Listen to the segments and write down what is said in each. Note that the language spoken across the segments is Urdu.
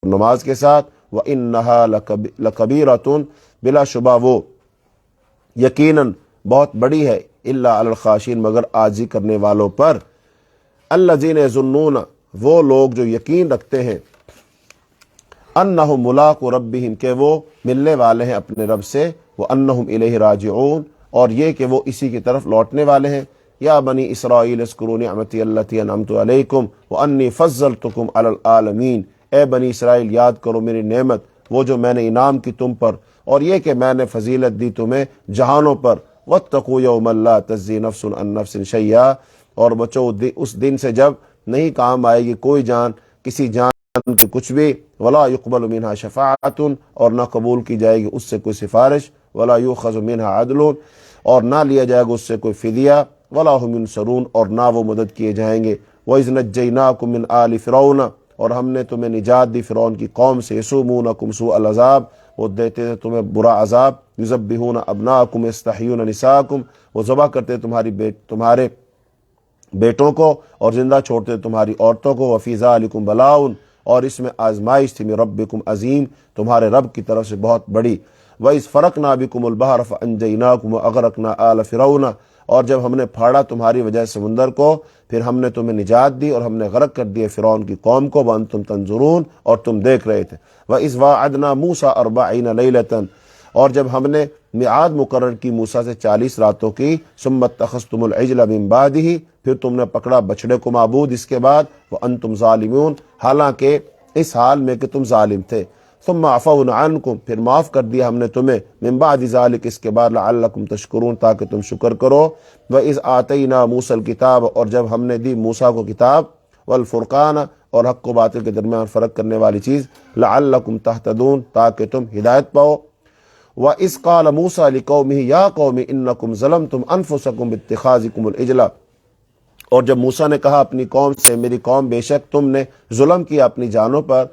نماز کے ساتھ، وَإِنَّهَا لَكَبِيرَةٌ، بلا شبہ وہ یقیناً بہت بڑی ہے، الا علی الخاشعین، مگر عاجزی کرنے والوں پر، الذین یظنون، وہ لوگ جو یقین رکھتے ہیں، انہم ملاقو ربہم، کہ وہ ملنے والے ہیں اپنے رب سے، وانہم الیہ راجعون، اور یہ کہ وہ اسی کی طرف لوٹنے والے ہیں۔ یا بنی اسرائیل اذکروا نعمتی التی انعمت علیکم وانی فضلتکم علی العالمین، اے بنی اسرائیل یاد کرو میری نعمت، وہ جو میں نے انعام کی تم پر، اور یہ کہ میں نے فضیلت دی تمہیں جہانوں پر۔ واتقوا یوما لا تجزی نفس عن نفس شیئا، اور بچو اس دن سے جب نہیں کام آئے گی کوئی جان کسی جان کے کچھ بھی، ولا يقبل منها شفاعۃ، اور نہ قبول کی جائے گی اس سے کوئی سفارش، ولا يؤخذ منها عدل، اور نہ لیا جائے گا اس سے کوئی فدیہ، ولا هم ينصرون، اور نہ وہ مدد کیے جائیں گے۔ وَإِذْ نَجَّيْنَاكُمْ مِنْ آلِ فِرْعَوْنَ، اور ہم نے تمہیں نجات دی فرعون کی قوم سے، يَسُومُونَكُمْ سُوءَ الْعَذَابِ، وہ دیتے تھے تمہیں برا عذاب، يُذَبِّحُونَ أَبْنَاءَكُمْ وَيَسْتَحْيُونَ نِسَاءَكُمْ، وہ ذبح کرتے تمہارے بیٹوں کو اور زندہ چھوڑتے تمہاری عورتوں کو، وَفِي ذَلِكُمْ بَلَاءٌ، اور اس میں آزمائش تھی، مِن ربکم عظیم، تمہارے رب کی طرف سے بہت بڑی۔ وَإِذْ فَرَقْنَا بِكُمُ الْبَحْرَ فَأَنْجَيْنَاكُمْ وَأَغْرَقْنَا آلَ فِرْعَوْنَ، اور جب ہم نے پھاڑا تمہاری وجہ سمندر کو، پھر ہم نے تمہیں نجات دی اور ہم نے غرق کر دیا فرعون کی قوم کو، وَأَنْتُمْ تَنْظُرُونَ، اور تم دیکھ رہے تھے۔ وَإِذْ وَاعَدْنَا مُوسَىٰ 40 لَيْلَةً، اور جب ہم نے میعاد مقرر کی موسیٰ سے 40 راتوں کی، ثُمَّ اتَّخَذْتُمُ الْعِجْلَ مِن بَعْدِهِ، پھر تم نے پکڑا بچڑے کو معبود اس کے بعد، وَأَنْتُمْ ظَالِمُونَ، حالانکہ اس حال میں کہ تم ظالم تھے۔ ثم عفونا عنکم، پھر معاف کر دیا ہم نے تمہیں، من بعد ذلک، اس کے بعد، لعلکم تشکرون، تاکہ تم شکر کرو۔ وَإِذْ آتَيْنَا مُوسَى الْكِتَابَ، اور جب ہم نے دی موسیٰ کو کتاب، والفرقان، اور حق و باطل کے درمیان فرق کرنے والی چیز، لعلکم تہتدون، تاکہ تم ہدایت پاؤ۔ وَإِذْ قَالَ مُوسَىٰ لِقَوْمِهِ يَا قَوْمِ إِنَّكُمْ ظَلَمْتُمْ أَنفُسَكُمْ بِاتِّخَاذِكُمُ الْعِجْلَ، اور جب موسیٰ نے کہا اپنی قوم سے، میری قوم بے شک تم نے ظلم کیا اپنی جانوں پر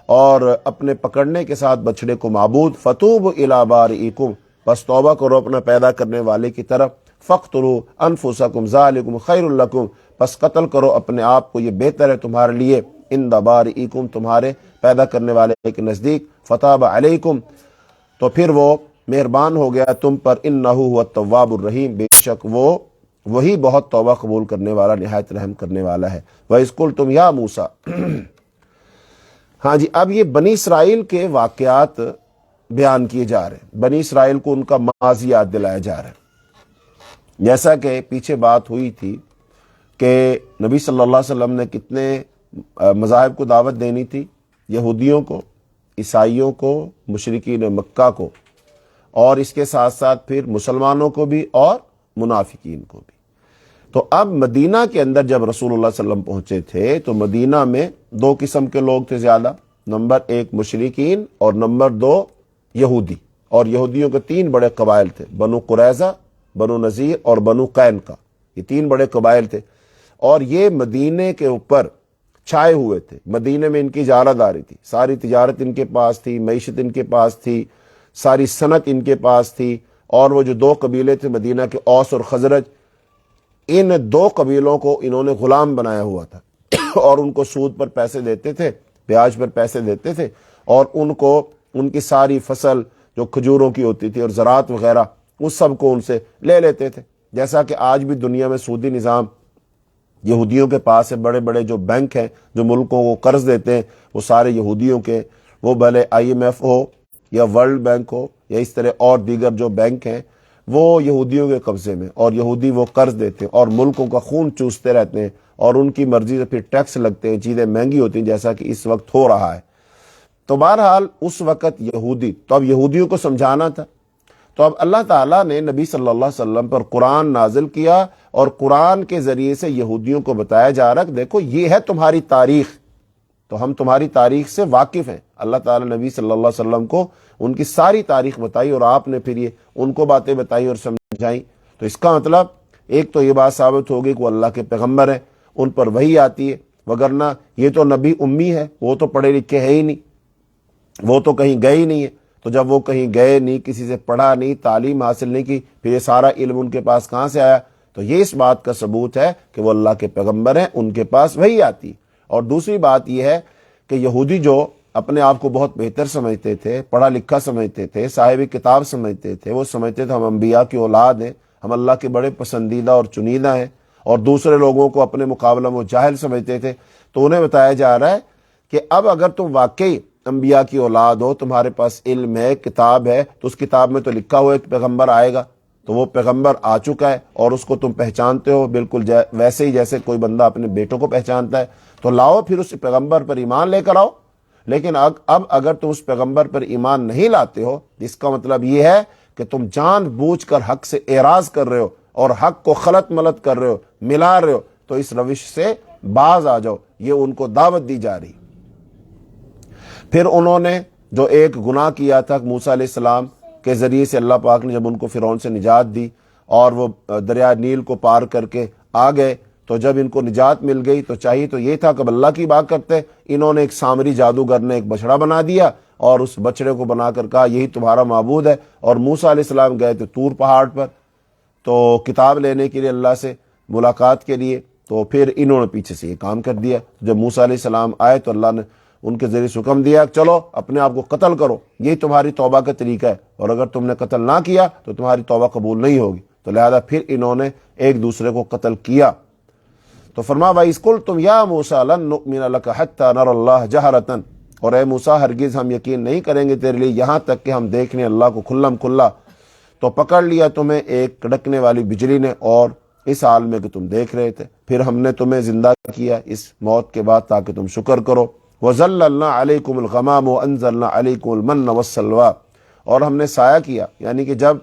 اور اپنے پکڑنے کے ساتھ بچڑے کو معبود، فَتُوبُوا إِلَىٰ بَارِئِكُمْ، بس توبہ کرو اپنا پیدا کرنے والے کی طرف، فَاقْتُلُوا أَنفُسَكُمْ ذَلِكُمْ خَيْرٌ لَكُمْ، بس قتل کرو اپنے آپ کو، یہ بہتر ہے تمہارے لیے، عِندَ بَارِئِكُمْ، تمہارے پیدا کرنے والے کے نزدیک، فَتَابَ عَلَيْكُمْ، تو پھر وہ مہربان ہو گیا تم پر، إِنَّهُ هُوَ التَّوَّابُ الرَّحِيمُ، بے شک وہی بہت توبہ قبول کرنے والا، نہایت رحم کرنے والا ہے۔ وَإِذْ قُلْتُمْ يَا مُوسَىٰ، ہاں جی، اب یہ بنی اسرائیل کے واقعات بیان کیے جا رہے ہیں، بنی اسرائیل کو ان کا ماضی یاد دلایا جا رہا ہے۔ جیسا کہ پیچھے بات ہوئی تھی کہ نبی صلی اللہ علیہ وسلم نے کتنے مذاہب کو دعوت دینی تھی، یہودیوں کو، عیسائیوں کو، مشرکین مکہ کو، اور اس کے ساتھ ساتھ پھر مسلمانوں کو بھی اور منافقین کو بھی۔ تو اب مدینہ کے اندر جب رسول اللہ صلی اللہ علیہ وسلم پہنچے تھے تو مدینہ میں 2 قسم کے لوگ تھے زیادہ، نمبر 1 مشرکین اور نمبر 2 یہودی، اور یہودیوں کے 3 بڑے قبائل تھے، بنو قریظہ، بنو نذیر اور بنو قینقاع، یہ 3 بڑے قبائل تھے، اور یہ مدینے کے اوپر چھائے ہوئے تھے۔ مدینے میں ان کی اجارہ داری تھی، ساری تجارت ان کے پاس تھی، معیشت ان کے پاس تھی، ساری صنعت ان کے پاس تھی، اور وہ جو 2 قبیلے تھے مدینہ کے، اوس اور خزرج، ان 2 قبیلوں کو انہوں نے غلام بنایا ہوا تھا، اور ان کو سود پر پیسے دیتے تھے، بیاج پر پیسے دیتے تھے، اور ان کو ان کی ساری فصل جو کھجوروں کی ہوتی تھی اور زراعت وغیرہ، اس سب کو ان سے لے لیتے تھے۔ جیسا کہ آج بھی دنیا میں سودی نظام یہودیوں کے پاس ہے، بڑے بڑے جو بینک ہیں جو ملکوں کو قرض دیتے ہیں وہ سارے یہودیوں کے، وہ بھلے IMF ہو یا ورلڈ بینک ہو یا اس طرح اور دیگر جو بینک ہیں، وہ یہودیوں کے قبضے میں، اور یہودی وہ قرض دیتے ہیں اور ملکوں کا خون چوستے رہتے ہیں، اور ان کی مرضی سے پھر ٹیکس لگتے ہیں، چیزیں مہنگی ہوتی ہیں، جیسا کہ اس وقت ہو رہا ہے۔ تو بہرحال اس وقت یہودی، تو اب یہودیوں کو سمجھانا تھا، تو اب اللہ تعالیٰ نے نبی صلی اللہ علیہ وسلم پر قرآن نازل کیا، اور قرآن کے ذریعے سے یہودیوں کو بتایا جا رہا کہ دیکھو یہ ہے تمہاری تاریخ، تو ہم تمہاری تاریخ سے واقف ہیں۔ اللہ تعالیٰ نبی صلی اللہ علیہ وسلم کو ان کی ساری تاریخ بتائی، اور آپ نے پھر یہ ان کو باتیں بتائی اور سمجھائیں۔ تو اس کا مطلب ایک تو یہ بات ثابت ہوگی کہ وہ اللہ کے پیغمبر ہیں، ان پر وحی آتی ہے، وگرنہ یہ تو نبی امی ہے، وہ تو پڑھے لکھے ہے ہی نہیں، وہ تو کہیں گئے ہی نہیں ہے۔ تو جب وہ کہیں گئے نہیں، کسی سے پڑھا نہیں، تعلیم حاصل نہیں کی، پھر یہ سارا علم ان کے پاس کہاں سے آیا؟ تو یہ اس بات کا ثبوت ہے کہ وہ اللہ کے پیغمبر ہیں، ان کے پاس وحی آتی ہے۔ اور دوسری بات یہ ہے کہ یہودی جو اپنے آپ کو بہت بہتر سمجھتے تھے، پڑھا لکھا سمجھتے تھے، صاحب کتاب سمجھتے تھے، وہ سمجھتے تھے ہم انبیاء کی اولاد ہیں، ہم اللہ کے بڑے پسندیدہ اور چنیدہ ہیں، اور دوسرے لوگوں کو اپنے مقابلہ میں جاہل سمجھتے تھے. تو انہیں بتایا جا رہا ہے کہ اب اگر تم واقعی انبیاء کی اولاد ہو، تمہارے پاس علم ہے، کتاب ہے، تو اس کتاب میں تو لکھا ہوا ہے کہ پیغمبر آئے گا، تو وہ پیغمبر آ چکا ہے اور اس کو تم پہچانتے ہو بالکل ویسے ہی جیسے کوئی بندہ اپنے بیٹوں کو پہچانتا ہے. تو لاؤ پھر اس پیغمبر پر ایمان لے کر آؤ. لیکن اب اگر تم اس پیغمبر پر ایمان نہیں لاتے ہو، اس کا مطلب یہ ہے کہ تم جان بوجھ کر حق سے اعراض کر رہے ہو اور حق کو خلط ملط کر رہے ہو، ملا رہے ہو. تو اس روش سے باز آ جاؤ، یہ ان کو دعوت دی جا رہی. پھر انہوں نے جو ایک گناہ کیا تھا موسیٰ علیہ السلام کے ذریعے سے، اللہ پاک نے جب ان کو فرعون سے نجات دی اور وہ دریا نیل کو پار کر کے آ گئے، تو جب ان کو نجات مل گئی تو چاہیے تو یہ تھا کہ اللہ کی بات کرتے. انہوں نے ایک سامری جادوگر نے ایک بچڑا بنا دیا اور اس بچڑے کو بنا کر کہا یہی تمہارا معبود ہے. اور موسیٰ علیہ السلام گئے تھے طور پہاڑ پر تو کتاب لینے کے لیے، اللہ سے ملاقات کے لیے. تو پھر انہوں نے پیچھے سے یہ کام کر دیا. جب موسیٰ علیہ السلام آئے تو اللہ نے ان کے ذریعے سے حکم دیا چلو اپنے آپ کو قتل کرو، یہی تمہاری توبہ کا طریقہ ہے، اور اگر تم نے قتل نہ کیا تو تمہاری توبہ قبول نہیں ہوگی. تو لہذا پھر انہوں نے ایک دوسرے کو قتل کیا. تو فرمایا وَإِذْ قُلْتُمْ يَا مُوسَىٰ لَن نُؤْمِنَ لَكَ حَتَّىٰ نَرَى اللَّهَ جَهْرَةً، اور اے موسیٰ ہرگز ہم یقین نہیں کریں گے تیرے لیے یہاں تک کہ ہم دیکھ لیں اللہ کو کھلم کھلا. تو پکڑ لیا تمہیں ایک کڑکنے والی بجلی نے، اور اس حال میں کہ تم دیکھ رہے تھے، پھر ہم نے تمہیں زندہ کیا اس موت کے بعد تاکہ تم شکر کرو. وَظَلَّلْنَا عَلَيْكُمُ الْغَمَامَ وَأَنزَلْنَا عَلَيْكُمُ الْمَنَّ وَالسَّلْوَىٰ، اور ہم نے سایہ کیا، یعنی کہ جب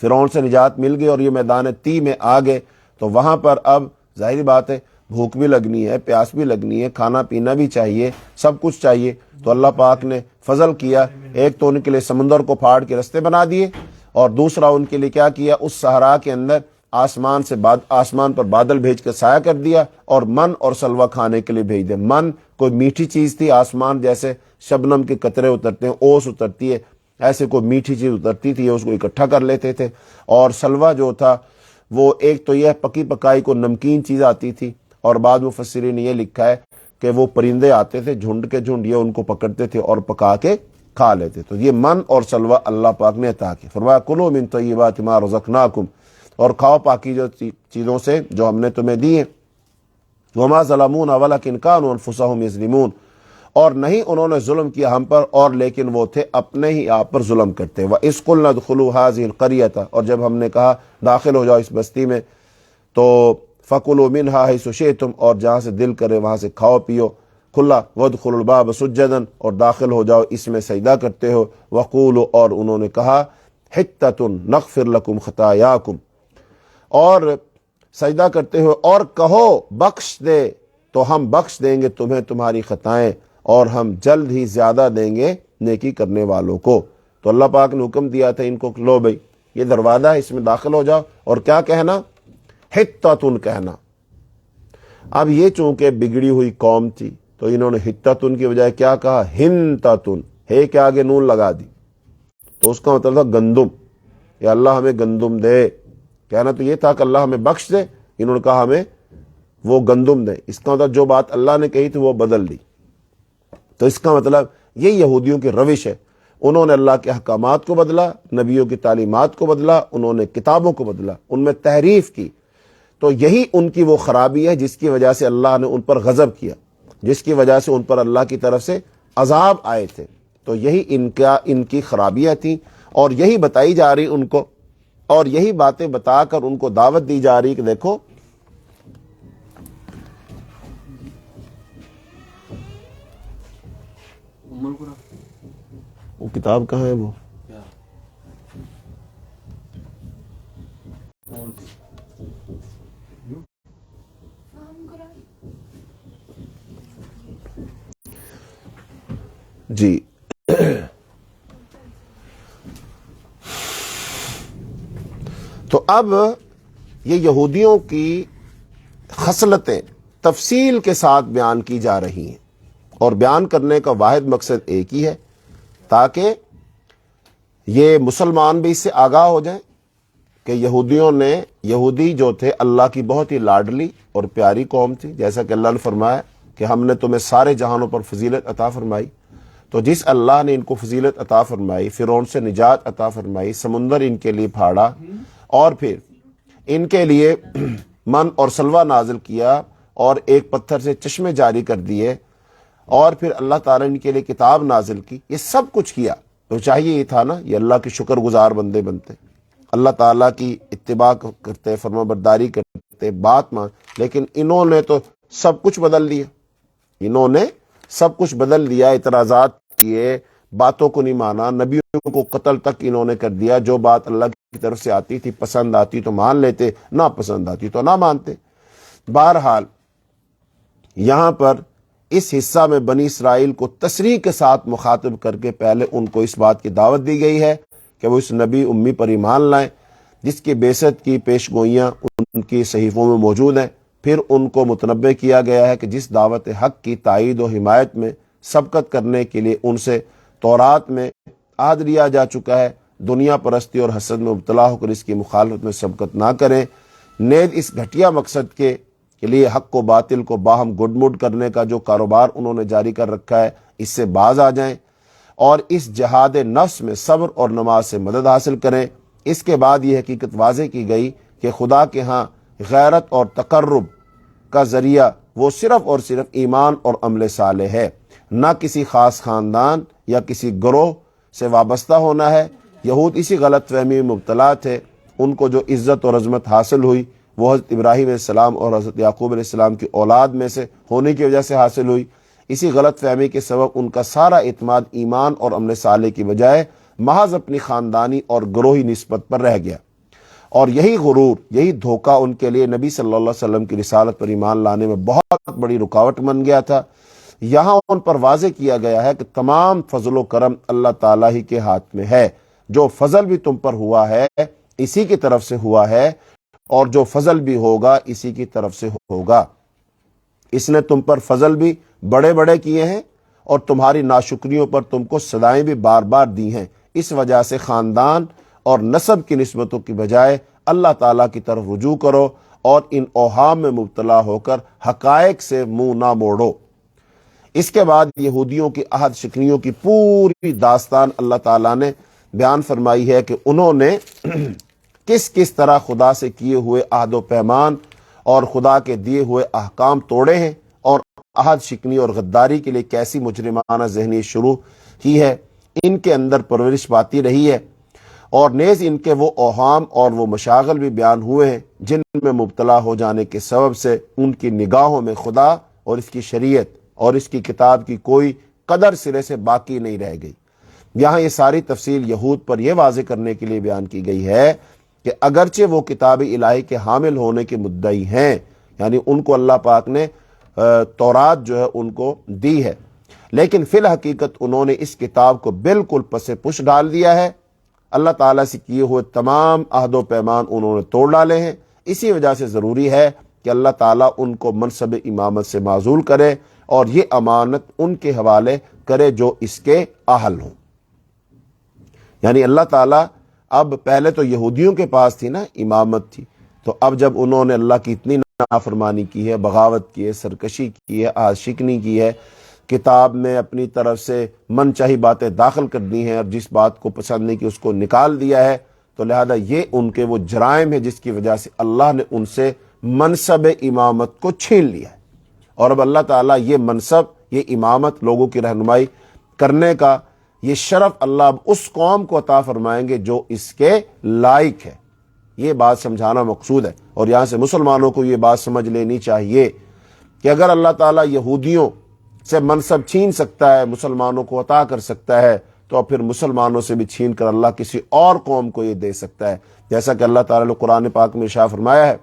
فرعون سے نجات مل گئی اور یہ میدان تی میں آ گئے تو وہاں پر اب ظاہری بات ہے بھوک بھی لگنی ہے، پیاس بھی لگنی ہے، کھانا پینا بھی چاہیے، سب کچھ چاہیے. تو اللہ پاک نے فضل کیا، ایک تو ان کے لیے سمندر کو پھاڑ کے رستے بنا دیے، اور دوسرا ان کے لیے کیا کیا، اس صحرا کے اندر آسمان پر بادل بھیج کر سایہ کر دیا، اور من اور سلوہ کھانے کے لیے بھیج دیا. من کوئی میٹھی چیز تھی، آسمان جیسے شبنم کے قطرے اترتے ہیں، اوس اترتی ہے، ایسے کوئی میٹھی چیز اترتی تھی، اس کو اکٹھا کر لیتے تھے. اور سلوہ جو تھا وہ ایک تو یہ پکی پکائی کو نمکین چیز آتی تھی، اور بعد مفسرین نے یہ لکھا ہے کہ وہ پرندے آتے تھے جھنڈ کے جھنڈ، یہ ان کو پکڑتے تھے اور پکا کے کھا لیتے. تو یہ من اور سلوہ اللہ پاک نے عطا کیا. فرمایا کلوا من طیبات ما رزقناکم، اور کھاؤ پاکیزہ چیزوں سے جو ہم نے تمہیں دی ہیں. وما ظلمونا ولکن کانوا انفسهم یظلمون، اور نہیں انہوں نے ظلم کیا ہم پر، اور لیکن وہ تھے اپنے ہی آپ پر ظلم کرتے. وَإِذْ قُلْنَا ادْخُلُوا هَٰذِهِ الْقَرْيَةَ، اور جب ہم نے کہا داخل ہو جاؤ اس بستی میں، تو فَكُلُوا مِنْهَا حَيْثُ شِئْتُمْ، اور جہاں سے دل کرے وہاں سے کھاؤ پیو. کھلا وَادْخُلُوا الْبَابَ سُجَّدًا، اور داخل ہو جاؤ اس میں سجدہ کرتے ہو. وَقُولُوا، اور انہوں نے کہا حِطَّةٌ نَغْفِرْ لَكُمْ خَطَايَاكُمْ، اور سجدہ کرتے ہو اور کہو بخش دے تو ہم بخش دیں گے تمہیں تمہاری خطائیں، اور ہم جلد ہی زیادہ دیں گے نیکی کرنے والوں کو. تو اللہ پاک نے حکم دیا تھا ان کو لو بھائی یہ دروازہ ہے، اس میں داخل ہو جاؤ، اور کیا کہنا، حطتن کہنا. اب یہ چونکہ بگڑی ہوئی قوم تھی تو انہوں نے حطتن کی بجائے کیا کہا، ہنتتن، ہے کہ آگے نون لگا دی، تو اس کا مطلب تھا گندم، یا اللہ ہمیں گندم دے. کہنا تو یہ تھا کہ اللہ ہمیں بخش دے، انہوں نے کہا ہمیں وہ گندم دے. اس کا مطلب جو بات اللہ نے کہی تھی وہ بدل دی. تو اس کا مطلب یہ یہودیوں کی روش ہے، انہوں نے اللہ کے احکامات کو بدلا، نبیوں کی تعلیمات کو بدلا، انہوں نے کتابوں کو بدلا، ان میں تحریف کی. تو یہی ان کی وہ خرابی ہے جس کی وجہ سے اللہ نے ان پر غضب کیا، جس کی وجہ سے ان پر اللہ کی طرف سے عذاب آئے تھے. تو یہی ان کی خرابیاں تھیں، اور یہی بتائی جا رہی ان کو، اور یہی باتیں بتا کر ان کو دعوت دی جا رہی کہ دیکھو وہ کتاب کہاں ہے، وہ جی تو اب یہ یہودیوں کی خصلتیں تفصیل کے ساتھ بیان کی جا رہی ہیں، اور بیان کرنے کا واحد مقصد ایک ہی ہے تاکہ یہ مسلمان بھی اس سے آگاہ ہو جائیں کہ یہودی جو تھے اللہ کی بہت ہی لاڈلی اور پیاری قوم تھی، جیسا کہ اللہ نے فرمایا کہ ہم نے تمہیں سارے جہانوں پر فضیلت عطا فرمائی۔ تو جس اللہ نے ان کو فضیلت عطا فرمائی، فرعون سے نجات عطا فرمائی، سمندر ان کے لیے پھاڑا، اور پھر ان کے لیے من اور سلوہ نازل کیا، اور ایک پتھر سے چشمے جاری کر دیے، اور پھر اللہ تعالیٰ نے ان کے لیے کتاب نازل کی، یہ سب کچھ کیا، تو چاہیے یہ تھا نا یہ اللہ کے شکر گزار بندے بنتے، اللہ تعالیٰ کی اتباع کرتے، فرما برداری کرتے، بات مان۔ لیکن انہوں نے تو سب کچھ بدل دیا، انہوں نے سب کچھ بدل دیا، اعتراضات کیے، باتوں کو نہیں مانا، نبیوں کو قتل تک انہوں نے کر دیا۔ جو بات اللہ کی طرف سے آتی تھی، پسند آتی تو مان لیتے، نہ پسند آتی تو نہ مانتے۔ بہرحال یہاں پر اس حصہ میں بنی اسرائیل کو تصریح کے ساتھ مخاطب کر کے پہلے ان کو اس بات کی دعوت دی گئی ہے کہ وہ اس نبی امی پر ایمان لائیں جس کی بعثت کی پیش گوئیاں ان کی صحیفوں میں موجود ہیں۔ پھر ان کو متنبہ کیا گیا ہے کہ جس دعوت حق کی تائید و حمایت میں سبقت کرنے کے لیے ان سے تورات میں عہد لیا جا چکا ہے، دنیا پرستی اور حسد میں مبتلا ہو کر اس کی مخالفت میں سبقت نہ کریں، نیز اس گھٹیا مقصد کے لیے حق و باطل کو باہم گڈ مڈ کرنے کا جو کاروبار انہوں نے جاری کر رکھا ہے اس سے باز آ جائیں، اور اس جہاد نفس میں صبر اور نماز سے مدد حاصل کریں۔ اس کے بعد یہ حقیقت واضح کی گئی کہ خدا کے ہاں غیرت اور تقرب کا ذریعہ وہ صرف اور صرف ایمان اور عمل صالح ہے، نہ کسی خاص خاندان یا کسی گروہ سے وابستہ ہونا ہے۔ یہود اسی غلط فہمی میں مبتلا تھے، ان کو جو عزت اور عظمت حاصل ہوئی وہ حضرت ابراہیم علیہ السلام اور حضرت یعقوب علیہ السلام کی اولاد میں سے ہونے کی وجہ سے حاصل ہوئی۔ اسی غلط فہمی کے سبب ان کا سارا اعتماد ایمان اور عمل صالح کی بجائے محض اپنی خاندانی اور گروہی نسبت پر رہ گیا، اور یہی غرور، یہی دھوکہ ان کے لیے نبی صلی اللہ علیہ وسلم کی رسالت پر ایمان لانے میں بہت بڑی رکاوٹ بن گیا تھا۔ یہاں ان پر واضح کیا گیا ہے کہ تمام فضل و کرم اللہ تعالیٰ ہی کے ہاتھ میں ہے، جو فضل بھی تم پر ہوا ہے اسی کی طرف سے ہوا ہے، اور جو فضل بھی ہوگا اسی کی طرف سے ہوگا۔ اس نے تم پر فضل بھی بڑے بڑے کیے ہیں، اور تمہاری ناشکریوں پر تم کو سزائیں بھی بار بار دی ہیں۔ اس وجہ سے خاندان اور نسب کی نسبتوں کی بجائے اللہ تعالیٰ کی طرف رجوع کرو، اور ان اوہام میں مبتلا ہو کر حقائق سے منہ نہ موڑو۔ اس کے بعد یہودیوں کی عہد شکنیوں کی پوری داستان اللہ تعالیٰ نے بیان فرمائی ہے کہ انہوں نے کس طرح خدا سے کیے ہوئے عہد و پیمان اور خدا کے دیے ہوئے احکام توڑے ہیں، اور عہد شکنی اور غداری کے لیے کیسی مجرمانہ ذہنی شروع کی ہے، ان کے اندر پرورش پاتی رہی ہے، اور نیز ان کے وہ اوہام اور وہ مشاغل بھی بیان ہوئے ہیں جن میں مبتلا ہو جانے کے سبب سے ان کی نگاہوں میں خدا اور اس کی شریعت اور اس کی کتاب کی کوئی قدر سرے سے باقی نہیں رہ گئی۔ یہاں یہ ساری تفصیل یہود پر یہ واضح کرنے کے لیے بیان کی گئی ہے کہ اگرچہ وہ کتاب الہی کے حامل ہونے کے مدعی ہیں، یعنی ان کو اللہ پاک نے تورات جو ہے ان کو دی ہے، لیکن فی الحقیقت انہوں نے اس کتاب کو بالکل پس پش ڈال دیا ہے۔ اللہ تعالیٰ سے کیے ہوئے تمام عہد و پیمان انہوں نے توڑ ڈالے ہیں۔ اسی وجہ سے ضروری ہے کہ اللہ تعالیٰ ان کو منصب امامت سے معزول کرے اور یہ امانت ان کے حوالے کرے جو اس کے اہل ہوں۔ یعنی اللہ تعالیٰ اب پہلے تو یہودیوں کے پاس تھی نا امامت تھی، تو اب جب انہوں نے اللہ کی اتنی نافرمانی کی ہے، بغاوت کی ہے، سرکشی کی ہے، عہد شکنی کی ہے، کتاب میں اپنی طرف سے من چاہی باتیں داخل کر دی ہیں، اور جس بات کو پسند نہیں کی اس کو نکال دیا ہے، تو لہذا یہ ان کے وہ جرائم ہے جس کی وجہ سے اللہ نے ان سے منصب امامت کو چھین لیا ہے۔ اور اب اللہ تعالیٰ یہ منصب، یہ امامت، لوگوں کی رہنمائی کرنے کا یہ شرف اللہ اب اس قوم کو عطا فرمائیں گے جو اس کے لائق ہے۔ یہ بات سمجھانا مقصود ہے، اور یہاں سے مسلمانوں کو یہ بات سمجھ لینی چاہیے کہ اگر اللہ تعالیٰ یہودیوں سے منصب چھین سکتا ہے، مسلمانوں کو عطا کر سکتا ہے، تو پھر مسلمانوں سے بھی چھین کر اللہ کسی اور قوم کو یہ دے سکتا ہے۔ جیسا کہ اللہ تعالیٰ نے قرآن پاک میں ارشاد فرمایا ہے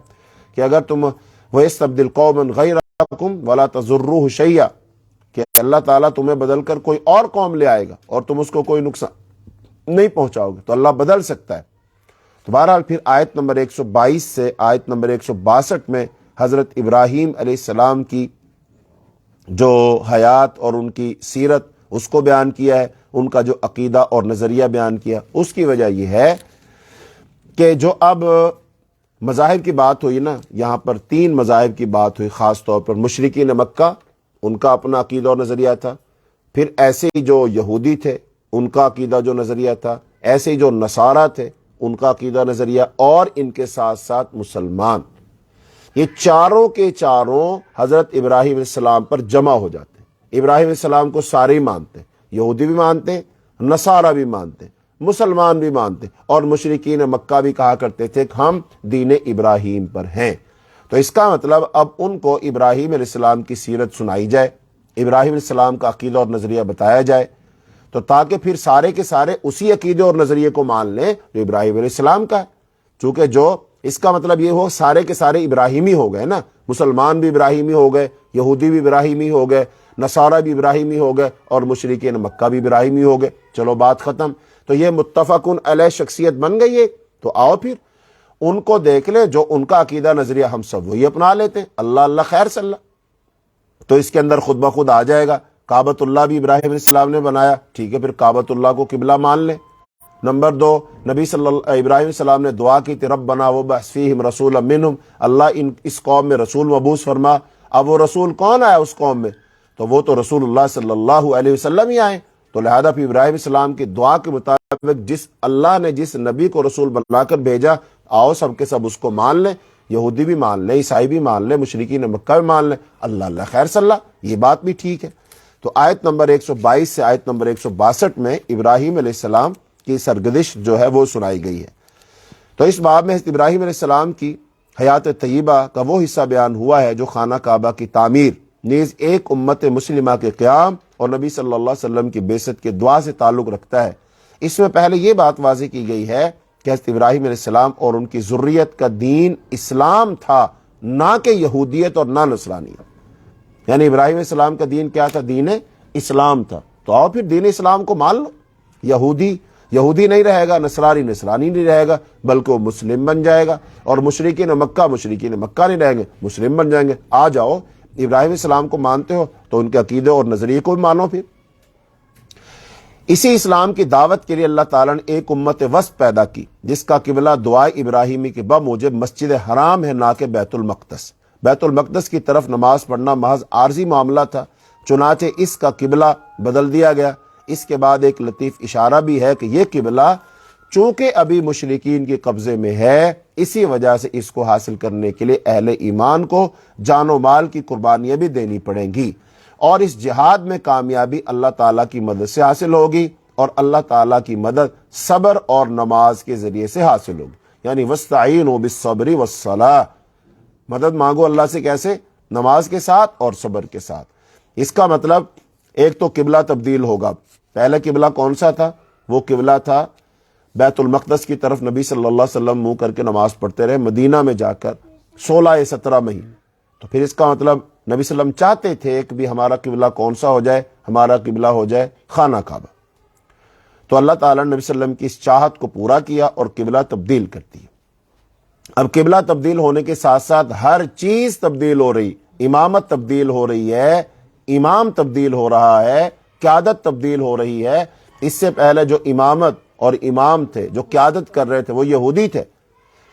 کہ اگر تم وَيَسْتَبْدِلْ قَوْمًا غَيْرَكُمْ وَلَا تَضُرُّوهُ شَيْئًا، کہ اللہ تعالیٰ تمہیں بدل کر کوئی اور قوم لے آئے گا اور تم اس کو کوئی نقصان نہیں پہنچاؤ گے، تو اللہ بدل سکتا ہے۔ تو بہرحال پھر آیت نمبر 122 سے آیت نمبر 162 میں حضرت ابراہیم علیہ السلام کی جو حیات اور ان کی سیرت اس کو بیان کیا ہے، ان کا جو عقیدہ اور نظریہ بیان کیا۔ اس کی وجہ یہ ہے کہ جو اب مذاہب کی بات ہوئی نا، یہاں پر 3 مذاہب کی بات ہوئی، خاص طور پر مشرکین مکہ، ان کا اپنا عقیدہ اور نظریہ تھا، پھر ایسے ہی جو یہودی تھے ان کا عقیدہ جو نظریہ تھا، ایسے ہی جو نصارہ تھے ان کا عقیدہ نظریہ، اور ان کے ساتھ ساتھ مسلمان، یہ چاروں کے چاروں حضرت ابراہیم علیہ السلام پر جمع ہو جاتے ہیں۔ ابراہیم علیہ السلام کو سارے ہی مانتے ہیں، یہودی بھی مانتے ہیں، نصارہ بھی مانتے ہیں، مسلمان بھی مانتے ہیں، اور مشرکین مکہ بھی کہا کرتے تھے کہ ہم دین ابراہیم پر ہیں۔ تو اس کا مطلب اب ان کو ابراہیم علیہ السلام کی سیرت سنائی جائے، ابراہیم علیہ السلام کا عقیدہ اور نظریہ بتایا جائے، تو تاکہ پھر سارے کے سارے اسی عقیدے اور نظریے کو مان لیں جو ابراہیم علیہ السلام کا ہے۔ چونکہ جو اس کا مطلب یہ ہو سارے کے سارے ابراہیمی ہو گئے نا، مسلمان بھی ابراہیمی ہو گئے، یہودی بھی ابراہیمی ہو گئے، نصارہ بھی ابراہیمی ہو گئے، اور مشرکین مکہ بھی ابراہیمی ہو گئے، چلو بات ختم۔ تو یہ متفقن علیہ شخصیت بن گئی ہے۔ تو آؤ پھر ان کو دیکھ لیں، جو ان کا عقیدہ نظریہ ہم سب وہی اپنا لیتے ہیں، اللہ اللہ خیر صلی اللہ۔ تو اس کے اندر خود بخود آ جائے گا کعبۃ اللہ بھی ابراہیم علیہ السلام نے بنایا، ٹھیک ہے، پھر کعبۃ اللہ کو قبلہ مان لیں۔ نمبر 2، نبی ابراہیم علیہ السلام نے دعا کی تھی ربنا وابعث فیہم رسولا منہم، اللہ اس قوم میں رسول مبعوث فرما۔ اب وہ رسول کون آیا اس قوم میں؟ تو وہ تو رسول اللہ صلی اللہ علیہ وسلم ہی آئے۔ تو لہذا پھر ابراہیم علیہ السلام کی دعا کے مطابق جس اللہ نے جس نبی کو رسول بنا کر بھیجا، آؤ سب کے سب اس کو مان لیں، یہودی بھی مان لیں، عیسائی بھی مان لیں، مشرکین مکہ بھی مان لیں، اللہ اللہ خیر صلی اللہ، یہ بات بھی ٹھیک ہے۔ تو آیت نمبر 122 سے آیت نمبر 162 میں ابراہیم علیہ السلام کی سرگزشت جو ہے وہ سنائی گئی ہے۔ تو اس باب میں حضرت ابراہیم علیہ السلام کی حیات طیبہ کا وہ حصہ بیان ہوا ہے جو خانہ کعبہ کی تعمیر، نیز ایک امت مسلمہ کے قیام اور نبی صلی اللہ علیہ وسلم کی بعثت کے دعا سے تعلق رکھتا ہے۔ اس میں پہلے یہ بات واضح کی گئی ہے کہ حضرت ابراہیم علیہ السلام اور ان کی ذریت کا دین اسلام تھا، نہ کہ یہودیت اور نہ نصرانیت۔ یعنی ابراہیم علیہ السلام کا دین کیا تھا؟ دین اسلام تھا۔ تو آؤ پھر دین اسلام کو مان لو، یہودی نہیں رہے گا، نصرانی نہیں رہے گا، بلکہ وہ مسلم بن جائے گا، اور مشرکین مکہ نہیں رہیں گے، مسلم بن جائیں گے۔ آ جاؤ، ابراہیم علیہ السلام کو مانتے ہو تو ان کے عقیدے اور نظریے کو بھی مانو۔ پھر اسی اسلام کی دعوت کے لیے اللہ تعالیٰ نے ایک امت وسط پیدا کی جس کا قبلہ دعائے ابراہیمی کے بموجب مسجد حرام ہے، نہ کہ بیت المقدس۔ بیت المقدس کی طرف نماز پڑھنا محض عارضی معاملہ تھا، چنانچہ اس کا قبلہ بدل دیا گیا۔ اس کے بعد ایک لطیف اشارہ بھی ہے کہ یہ قبلہ چونکہ ابھی مشرکین کے قبضے میں ہے، اسی وجہ سے اس کو حاصل کرنے کے لیے اہل ایمان کو جان و مال کی قربانیاں بھی دینی پڑیں گی، اور اس جہاد میں کامیابی اللہ تعالیٰ کی مدد سے حاصل ہوگی، اور اللہ تعالیٰ کی مدد صبر اور نماز کے ذریعے سے حاصل ہوگی۔ یعنی وَاسْتَعِینُوا بِالصَّبْرِ وَالصَّلَاةِ، مدد مانگو اللہ سے، کیسے؟ نماز کے ساتھ اور صبر کے ساتھ۔ اس کا مطلب ایک تو قبلہ تبدیل ہوگا۔ پہلا قبلہ کون سا تھا؟ وہ قبلہ تھا بیت المقدس کی طرف نبی صلی اللہ علیہ وسلم منہ کر کے نماز پڑھتے رہے مدینہ میں جا کر 16 یا 17 مہینے۔ تو پھر اس کا مطلب نبی صلی اللہ علیہ وسلم چاہتے تھے کہ بھی ہمارا قبلہ کون سا ہو جائے؟ ہمارا قبلہ ہو جائے خانہ کعبہ۔ تو اللہ تعالیٰ نے نبی صلی اللہ علیہ وسلم کی اس چاہت کو پورا کیا اور قبلہ تبدیل کر دیا۔ اب قبلہ تبدیل ہونے کے ساتھ ساتھ ہر چیز تبدیل ہو رہی، امامت تبدیل ہو رہی ہے، امام تبدیل ہو رہا ہے، قیادت تبدیل ہو رہی ہے۔ اس سے پہلے جو امامت اور امام تھے، جو قیادت کر رہے تھے، وہ یہودی تھے،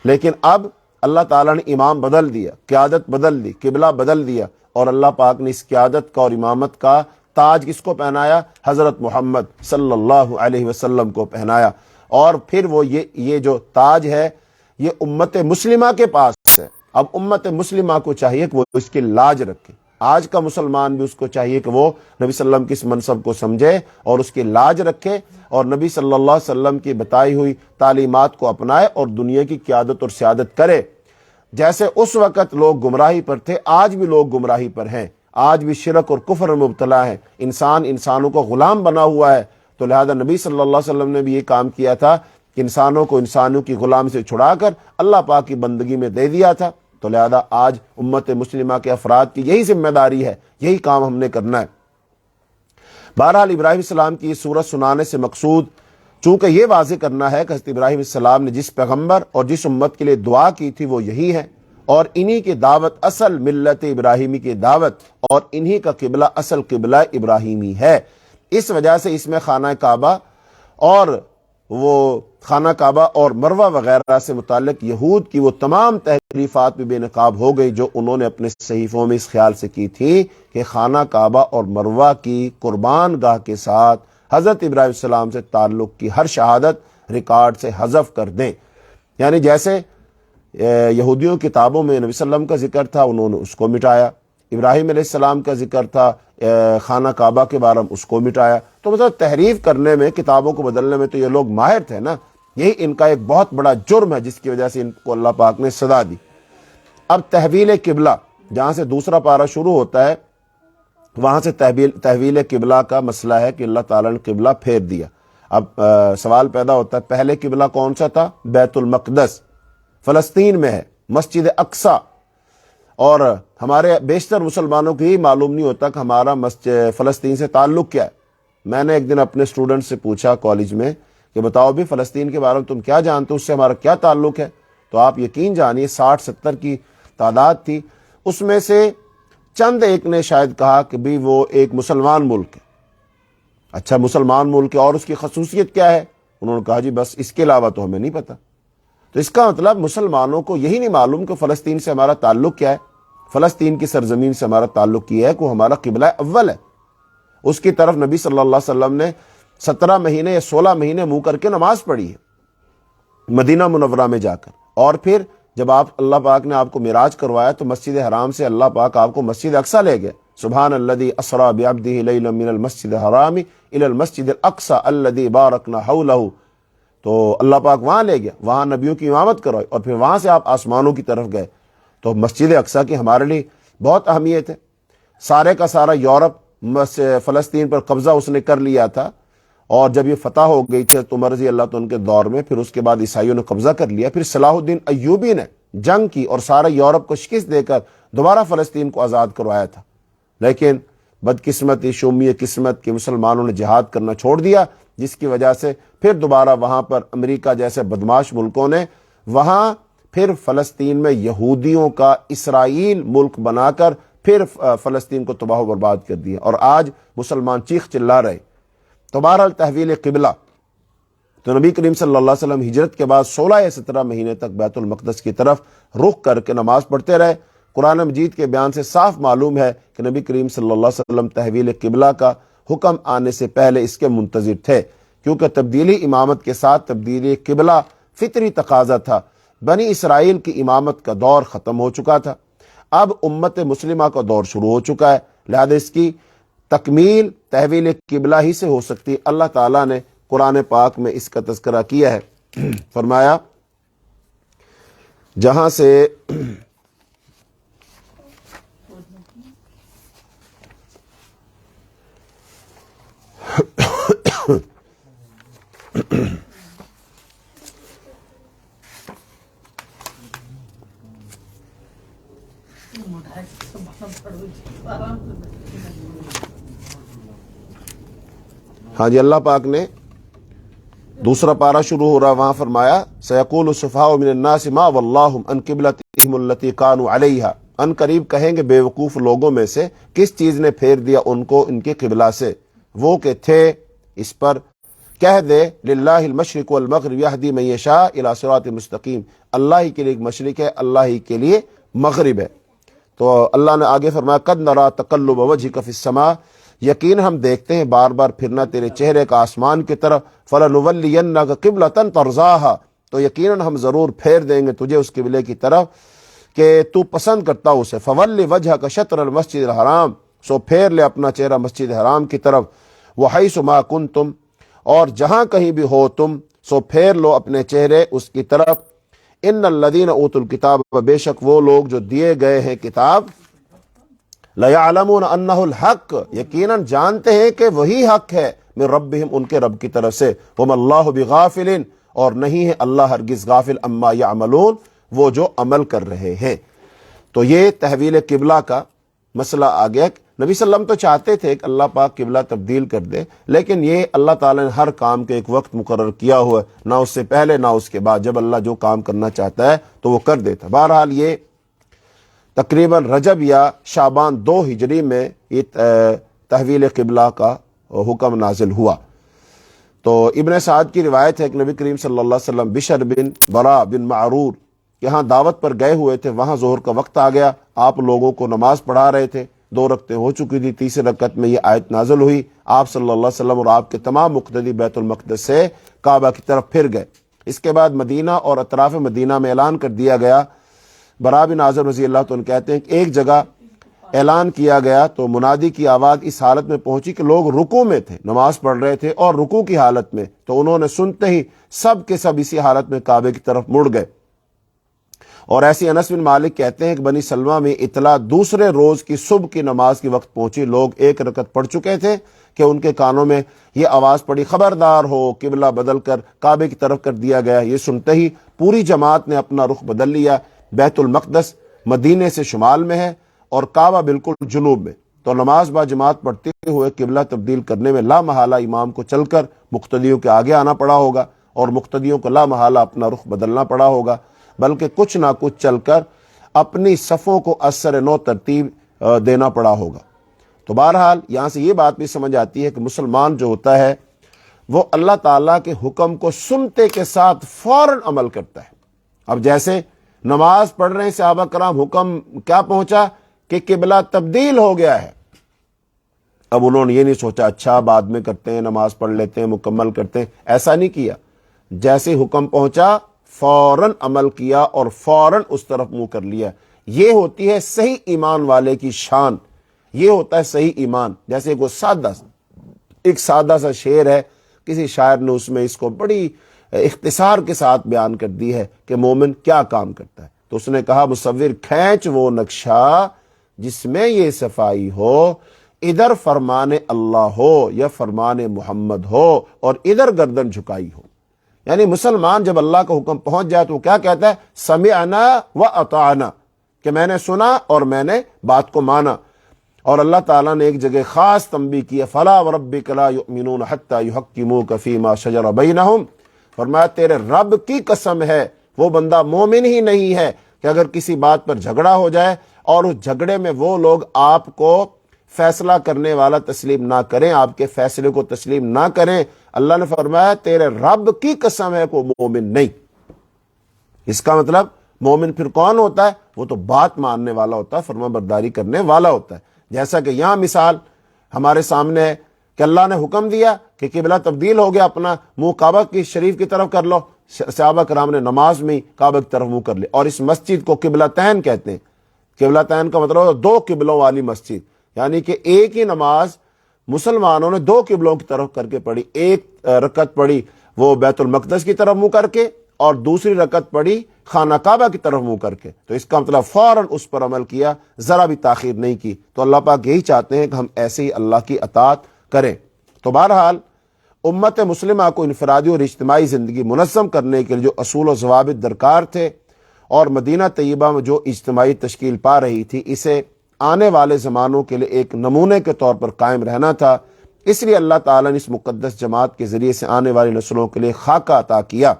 لیکن اب اللہ تعالیٰ نے امام بدل دیا، قیادت بدل دی، قبلہ بدل دیا، اور اللہ پاک نے اس قیادت کا اور امامت کا تاج کس کو پہنایا؟ حضرت محمد صلی اللہ علیہ وسلم کو پہنایا۔ اور پھر وہ یہ جو تاج ہے یہ امت مسلمہ کے پاس ہے۔ اب امت مسلمہ کو چاہیے کہ وہ اس کی لاج رکھے۔ آج کا مسلمان بھی اس کو چاہیے کہ وہ نبی صلی اللہ علیہ وسلم کی اس منصب کو سمجھے اور اس کی لاج رکھے، اور نبی صلی اللہ علیہ وسلم کی بتائی ہوئی تعلیمات کو اپنائے اور دنیا کی قیادت اور سیادت کرے۔ جیسے اس وقت لوگ گمراہی پر تھے، آج بھی لوگ گمراہی پر ہیں، آج بھی شرک اور کفر میں مبتلا ہیں، انسانوں کو غلام بنا ہوا ہے۔ تو لہذا نبی صلی اللہ علیہ وسلم نے بھی یہ کام کیا تھا کہ انسانوں کو انسانوں کی غلامی سے چھڑا کر اللہ پاک کی بندگی میں دے دیا تھا۔ تو لہذا آج امت مسلمہ کے افراد کی یہی ذمہ داری ہے، یہی کام ہم نے کرنا ہے۔ بہرحال ابراہیم السلام کی یہ سورت سنانے سے مقصود چونکہ یہ واضح کرنا ہے کہ حضرت ابراہیم السلام نے جس پیغمبر اور جس امت کے لیے دعا کی تھی وہ یہی ہے، اور انہی کی دعوت اصل ملت ابراہیمی کی دعوت، اور انہی کا قبلہ اصل قبلہ ابراہیمی ہے۔ اس وجہ سے اس میں خانہ کعبہ اور وہ خانہ کعبہ اور مروہ وغیرہ سے متعلق یہود کی وہ تمام تحریفات بھی بے نقاب ہو گئی جو انہوں نے اپنے صحیفوں میں اس خیال سے کی تھی کہ خانہ کعبہ اور مروہ کی قربان گاہ کے ساتھ حضرت ابراہیم علیہ السلام سے تعلق کی ہر شہادت ریکارڈ سے حذف کر دیں. یعنی جیسے یہودیوں کتابوں میں نبی صلی اللہ علیہ وسلم کا ذکر تھا، انہوں نے اس کو مٹایا. ابراہیم علیہ السلام کا ذکر تھا خانہ کعبہ کے بارے میں، اس کو مٹایا. تو مطلب تحریف کرنے میں، کتابوں کو بدلنے میں تو یہ لوگ ماہر تھے نا. یہی ان کا ایک بہت بڑا جرم ہے جس کی وجہ سے ان کو اللہ پاک نے سزا دی. اب تحویل قبلہ، جہاں سے دوسرا پارہ شروع ہوتا ہے، وہاں سے تحویل قبلہ کا مسئلہ ہے کہ اللہ تعالیٰ نے قبلہ پھیر دیا. اب سوال پیدا ہوتا ہے، پہلے قبلہ کون سا تھا؟ بیت المقدس فلسطین میں ہے، مسجد اقصی. اور ہمارے بیشتر مسلمانوں کو ہی معلوم نہیں ہوتا کہ ہمارا مسجد فلسطین سے تعلق کیا ہے. میں نے ایک دن اپنے اسٹوڈنٹ سے پوچھا کالج میں کہ بتاؤ بھی فلسطین کے بارے میں تم کیا جانتے ہو، اس سے ہمارا کیا تعلق ہے؟ تو آپ یقین جانیے 60-70 کی تعداد تھی، اس میں سے چند ایک نے شاید کہا کہ بھی وہ ایک مسلمان ملک ہے. اچھا مسلمان ملک ہے اور اس کی خصوصیت کیا ہے؟ انہوں نے کہا جی بس اس کے علاوہ تو ہمیں نہیں پتا. تو اس کا مطلب مسلمانوں کو یہی نہیں معلوم کہ فلسطین سے ہمارا تعلق کیا ہے. فلسطین کی سرزمین سے ہمارا تعلق یہ ہے کہ وہ ہمارا قبلہ اول ہے. اس کی طرف نبی صلی اللہ علیہ وسلم نے 17 مہینے یا 16 مہینے منہ کر کے نماز پڑھی ہے مدینہ منورہ میں جا کر. اور پھر جب اللہ پاک نے آپ کو معراج کروایا تو مسجد حرام سے اللہ پاک آپ کو مسجد اقصی لے گئے. سبحان الذی اسری بعبدہ لیلا من المسجد الحرام الی المسجد الاقصی الذی بارکنا حولہ. تو اللہ پاک وہاں لے گیا، وہاں نبیوں کی امامت کروائی اور پھر وہاں سے آپ آسمانوں کی طرف گئے. تو مسجد اقصی کی ہمارے لیے بہت اہمیت ہے. سارے کا سارا یورپ فلسطین پر قبضہ اس نے کر لیا تھا، اور جب یہ فتح ہو گئی تھی تو رضی اللہ تو ان کے دور میں، پھر اس کے بعد عیسائیوں نے قبضہ کر لیا. پھر صلاح الدین ایوبی نے جنگ کی اور سارا یورپ کو شکست دے کر دوبارہ فلسطین کو آزاد کروایا تھا. لیکن بدقسمتی شومی قسمت کے مسلمانوں نے جہاد کرنا چھوڑ دیا، جس کی وجہ سے پھر دوبارہ وہاں پر امریکہ جیسے بدماش ملکوں نے وہاں پھر فلسطین میں یہودیوں کا اسرائیل ملک بنا کر پھر فلسطین کو تباہ و برباد کر دیا. اور آج مسلمان چیخ چلا رہے. تو بہرحال تحویل قبلہ، تو نبی کریم صلی اللہ علیہ وسلم ہجرت کے بعد 16 یا 17 مہینے تک بیت المقدس کی طرف رخ کر کے نماز پڑھتے رہے. قرآن مجید کے بیان سے صاف معلوم ہے کہ نبی کریم صلی اللہ علیہ وسلم تحویل قبلہ کا حکم آنے سے پہلے اس کے منتظر تھے، کیونکہ تبدیلی امامت کے ساتھ تبدیلی قبلہ فطری تقاضا تھا. بنی اسرائیل کی امامت کا دور ختم ہو چکا تھا، اب امت مسلمہ کا دور شروع ہو چکا ہے، لہذا اس کی تکمیل تحویل قبلہ ہی سے ہو سکتی. اللہ تعالیٰ نے قرآن پاک میں اس کا تذکرہ کیا ہے. فرمایا جہاں سے ہاں جی اللہ پاک نے دوسرا پارہ شروع ہو رہا، وہاں فرمایا سیقول السفہاء من الناس ما واللہم عن قبلتہم التی کانوا علیہا. ان قریب کہیں گے بے وقوف لوگوں میں سے کس چیز نے پھیر دیا ان کو ان کے قبلہ سے، وہ کہ تھے اس پر. کہہ دے للہ المشرق والمغرب یہدی من یشاء الی صراط مستقیم، اللہ ہی کے لیے مشرق ہے، اللہ ہی کے لیے مغرب ہے. تو اللہ نے آگے فرمایا قد نرا تقلب وجہک فی السماء، یقین ہم دیکھتے ہیں بار بار پھرنا تیرے چہرے کا آسمان کی طرف. فلنولینک قبلۃ ترضاھا، تو یقیناً ہم ضرور پھیر دیں گے تجھے اس قبلے کی طرف کہ تو پسند کرتا اسے. فول وجہک شطر المسجد الحرام، سو پھیر لے اپنا چہرہ مسجد حرام کی طرف. وحیث ما کنتم، اور جہاں کہیں بھی ہو تم سو پھیر لو اپنے چہرے اس کی طرف. ان الذین اوتوا الکتاب، بے شک وہ لوگ جو دیے گئے ہیں کتاب، لَيَعْلَمُونَ أَنَّهُ الْحَقِّ، یقیناً جانتے ہیں کہ وہی حق ہے، من ربہم، ان کے رب کی طرف سے. وَمَا اللَّهُ بِغَافِلٍ، اور نہیں ہے اللہ ہرگز غافل، اما یعملون، وہ جو عمل کر رہے ہیں. تو یہ تحویل قبلہ کا مسئلہ آ گیا. نبی صلی اللہ علیہ وسلم تو چاہتے تھے کہ اللہ پاک قبلہ تبدیل کر دے، لیکن یہ اللہ تعالیٰ نے ہر کام کے ایک وقت مقرر کیا ہوا ہے، نہ اس سے پہلے نہ اس کے بعد. جب اللہ جو کام کرنا چاہتا ہے تو وہ کر دیتا. بہرحال یہ تقریباً رجب یا شعبان 2 ہجری میں یہ تحویل قبلہ کا حکم نازل ہوا. تو ابن سعد کی روایت ہے کہ نبی کریم صلی اللہ علیہ وسلم بشر بن برا بن معرور یہاں دعوت پر گئے ہوئے تھے، وہاں ظہر کا وقت آ گیا، آپ لوگوں کو نماز پڑھا رہے تھے، 2 رکعتیں ہو چکی تھی، تیسری رکعت میں یہ آیت نازل ہوئی، آپ صلی اللہ علیہ وسلم اور آپ کے تمام مقتدی بیت المقدس سے کعبہ کی طرف پھر گئے۔ اس کے بعد مدینہ اور اطراف مدینہ میں اعلان کر دیا گیا۔ برا بن عازب رضی اللہ عنہ کہتے ہیں کہ ایک جگہ اعلان کیا گیا تو منادی کی آواز اس حالت میں پہنچی کہ لوگ رکوع میں تھے، نماز پڑھ رہے تھے اور رکوع کی حالت میں، تو انہوں نے سنتے ہی سب کے سب اسی حالت میں کعبے کی طرف مڑ گئے۔ اور ایسی انس بن مالک کہتے ہیں کہ بنی سلمہ میں اطلاع دوسرے روز کی صبح کی نماز کی وقت پہنچی، لوگ 1 رکعت پڑھ چکے تھے کہ ان کے کانوں میں یہ آواز پڑی، خبردار ہو قبلہ بدل کر کعبے کی طرف کر دیا گیا۔ یہ سنتے ہی پوری جماعت نے اپنا رخ بدل لیا۔ بیت المقدس مدینے سے شمال میں ہے اور کعبہ بالکل جنوب میں، تو نماز با جماعت پڑھتے ہوئے قبلہ تبدیل کرنے میں لا محالہ امام کو چل کر مقتدیوں کے آگے آنا پڑا ہوگا اور مقتدیوں کو لا محالہ اپنا رخ بدلنا پڑا ہوگا، بلکہ کچھ نہ کچھ چل کر اپنی صفوں کو اثر نو ترتیب دینا پڑا ہوگا۔ تو بہرحال یہاں سے یہ بات بھی سمجھ آتی ہے کہ مسلمان جو ہوتا ہے وہ اللہ تعالیٰ کے حکم کو سنتے کے ساتھ فوراً عمل کرتا ہے۔ اب جیسے نماز پڑھ رہے ہیں صحابہ کرام، حکم کیا پہنچا کہ قبلہ تبدیل ہو گیا ہے، اب انہوں نے یہ نہیں سوچا اچھا بعد میں کرتے ہیں، نماز پڑھ لیتے ہیں، مکمل کرتے ہیں، ایسا نہیں کیا۔ جیسے حکم پہنچا فوراً عمل کیا اور فوراً اس طرف منہ کر لیا۔ یہ ہوتی ہے صحیح ایمان والے کی شان، یہ ہوتا ہے صحیح ایمان۔ جیسے ایک سادہ سا شعر ہے، کسی شاعر نے اس میں اس کو بڑی اختصار کے ساتھ بیان کر دی ہے کہ مومن کیا کام کرتا ہے۔ تو اس نے کہا مصور کھینچ وہ نقشہ جس میں یہ صفائی ہو، ادھر فرمان اللہ ہو یا فرمان محمد ہو اور ادھر گردن جھکائی ہو۔ یعنی مسلمان جب اللہ کا حکم پہنچ جائے تو وہ کیا کہتا ہے؟ سمعنا و اطعنا، کہ میں نے سنا اور میں نے بات کو مانا۔ اور اللہ تعالیٰ نے ایک جگہ خاص تنبیہ کی ہے، فلا وربک لا یؤمنون حتی یحکموک فیما شجر بینہم، فرمایا تیرے رب کی قسم ہے وہ بندہ مومن ہی نہیں ہے کہ اگر کسی بات پر جھگڑا ہو جائے اور اس جھگڑے میں وہ لوگ آپ کو فیصلہ کرنے والا تسلیم نہ کریں، آپ کے فیصلے کو تسلیم نہ کریں، اللہ نے فرمایا تیرے رب کی قسم ہے کہ مومن نہیں۔ اس کا مطلب مومن پھر کون ہوتا ہے؟ وہ تو بات ماننے والا ہوتا ہے، فرما برداری کرنے والا ہوتا ہے۔ جیسا کہ یہاں مثال ہمارے سامنے ہے کہ اللہ نے حکم دیا کہ قبلہ تبدیل ہو گیا، اپنا منہ کعبہ کی شریف کی طرف کر لو، صحابہ کرام نے نماز میں کعبہ کی طرف منہ کر لیا۔ اور اس مسجد کو قبلتین کہتے ہیں۔ قبلتین کا مطلب ہے 2 قبلوں والی مسجد، یعنی کہ ایک ہی نماز مسلمانوں نے 2 قبلوں کی طرف کر کے پڑھی، ایک رکعت پڑھی وہ بیت المقدس کی طرف منہ کر کے اور دوسری رکعت پڑھی خانہ کعبہ کی طرف منہ کر کے۔ تو اس کا مطلب فوراً اس پر عمل کیا، ذرا بھی تاخیر نہیں کی۔ تو اللہ پاک یہی چاہتے ہیں کہ ہم ایسے ہی اللہ کی اطاعت کریں۔ تو بہرحال امت مسلمہ کو انفرادی اور اجتماعی زندگی منظم کرنے کے لیے جو اصول و ضوابط درکار تھے اور مدینہ طیبہ میں جو اجتماعی تشکیل پا رہی تھی، اسے آنے والے زمانوں کے لیے ایک نمونے کے طور پر قائم رہنا تھا۔ اس لیے اللہ تعالیٰ نے اس مقدس جماعت کے ذریعے سے آنے والی نسلوں کے لیے خاکہ عطا کیا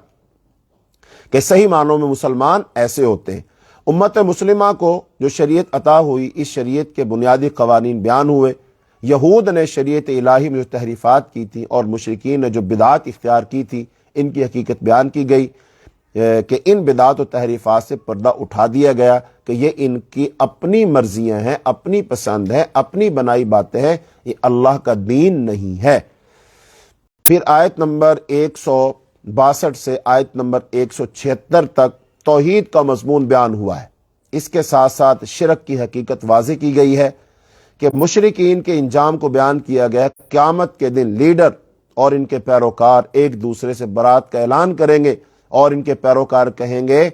کہ صحیح معنوں میں مسلمان ایسے ہوتے ہیں۔ امت مسلمہ کو جو شریعت عطا ہوئی، اس شریعت کے بنیادی قوانین بیان ہوئے۔ یہود نے شریعت الہی میں جو تحریفات کی تھی اور مشرکین نے جو بدعات اختیار کی تھی، ان کی حقیقت بیان کی گئی کہ ان بدعات و تحریفات سے پردہ اٹھا دیا گیا کہ یہ ان کی اپنی مرضیاں ہیں، اپنی پسند ہے، اپنی بنائی باتیں ہیں، یہ اللہ کا دین نہیں ہے۔ پھر آیت نمبر 162 سے آیت نمبر 176 تک توحید کا مضمون بیان ہوا ہے۔ اس کے ساتھ ساتھ شرک کی حقیقت واضح کی گئی ہے کہ مشرکین کے انجام کو بیان کیا گیا ہے۔ قیامت کے دن لیڈر اور ان کے پیروکار ایک دوسرے سے برات کا اعلان کریں گے اور ان کے پیروکار کہیں گے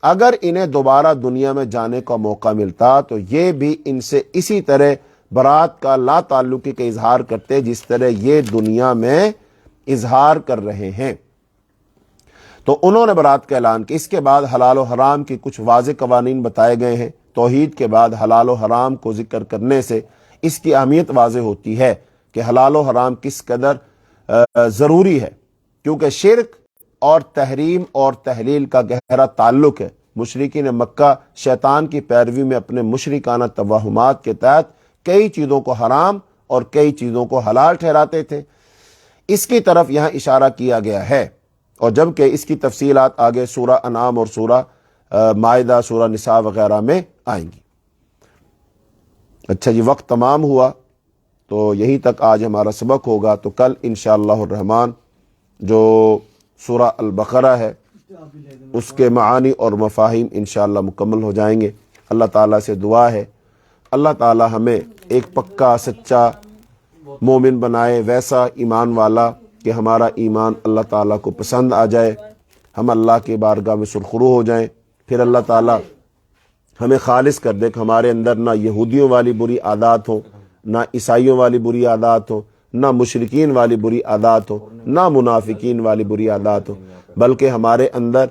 اگر انہیں دوبارہ دنیا میں جانے کا موقع ملتا تو یہ بھی ان سے اسی طرح برات کا لا تعلقی کا اظہار کرتے جس طرح یہ دنیا میں اظہار کر رہے ہیں۔ تو انہوں نے برات کا اعلان کیا۔ اس کے بعد حلال و حرام کی کچھ واضح قوانین بتائے گئے ہیں۔ توحید کے بعد حلال و حرام کو ذکر کرنے سے اس کی اہمیت واضح ہوتی ہے کہ حلال و حرام کس قدر ضروری ہے، کیونکہ شرک اور تحریم اور تحلیل کا گہرا تعلق ہے۔ مشرکین مکہ شیطان کی پیروی میں اپنے مشرکانہ توہمات کے تحت کئی چیزوں کو حرام اور کئی چیزوں کو حلال ٹھہراتے تھے۔ اس کی طرف یہاں اشارہ کیا گیا ہے، اور جبکہ اس کی تفصیلات آگے سورہ انعام اور سورہ مائدہ، سورہ نساء وغیرہ میں آئیں گی۔ اچھا جی، وقت تمام ہوا، تو یہیں تک آج ہمارا سبق ہوگا۔ تو کل انشاءاللہ الرحمن جو سورہ البقرہ ہے اس کے معانی اور مفاہیم انشاءاللہ مکمل ہو جائیں گے۔ اللہ تعالیٰ سے دعا ہے اللہ تعالیٰ ہمیں ایک پکا سچا مومن بنائے، ویسا ایمان والا کہ ہمارا ایمان اللہ تعالیٰ کو پسند آ جائے، ہم اللہ کے بارگاہ میں سرخرو ہو جائیں، پھر اللہ تعالیٰ ہمیں خالص کر دے کہ ہمارے اندر نہ یہودیوں والی بری عادات ہوں، نہ عیسائیوں والی بری عادات ہوں، نہ مشرکین والی بری عادات ہوں، نہ منافقین والی بری عادات ہوں، بلکہ ہمارے اندر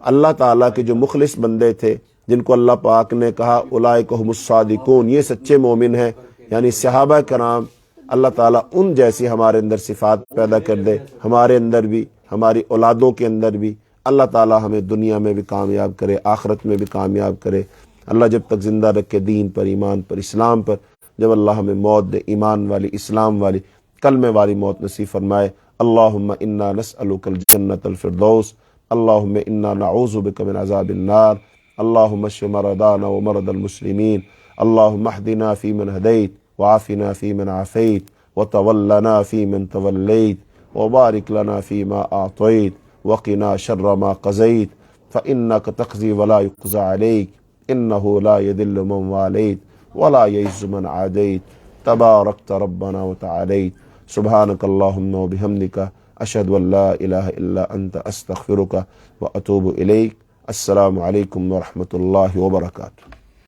اللہ تعالیٰ کے جو مخلص بندے تھے جن کو اللہ پاک نے کہا اولئک هم الصادقون، یہ سچے مومن ہیں، یعنی صحابہ کرام، اللہ تعالیٰ ان جیسی ہمارے اندر صفات پیدا کر دے، ہمارے اندر بھی، ہماری اولادوں کے اندر بھی۔ اللہ تعالیٰ ہمیں دنیا میں بھی کامیاب کرے، آخرت میں بھی کامیاب کرے۔ اللہ جب تک زندہ رکھے دین پر، ایمان پر، اسلام پر، جب اللہ ہمیں موت دے ایمان والی، اسلام والی، کلمے والی موت نصیب فرمائے۔ اللہم انا نسألک الجنة الفردوس، اللہم انا نعوذ بک من عذاب النار، اللہم اشف مرضانا ومرضى المسلمین، اللہم اہدنا فیمن ہدیت وعافنا فیمن عافیت وتولنا فیمن تولیت وبارک لنا فیما اعطیت وقنا شر ما قضیت فإنک تقضی ولا یقضى علیک انہ لا یذل من والیت ولا یعز من عادیت تبارکت ربنا وتعالیت۔ سبحانک اللہم وبحمدک، اشہد ان لا الہ الا انت، استغفرک واتوب الیک۔ السلام علیکم ورحمۃ اللہ وبرکاتہ۔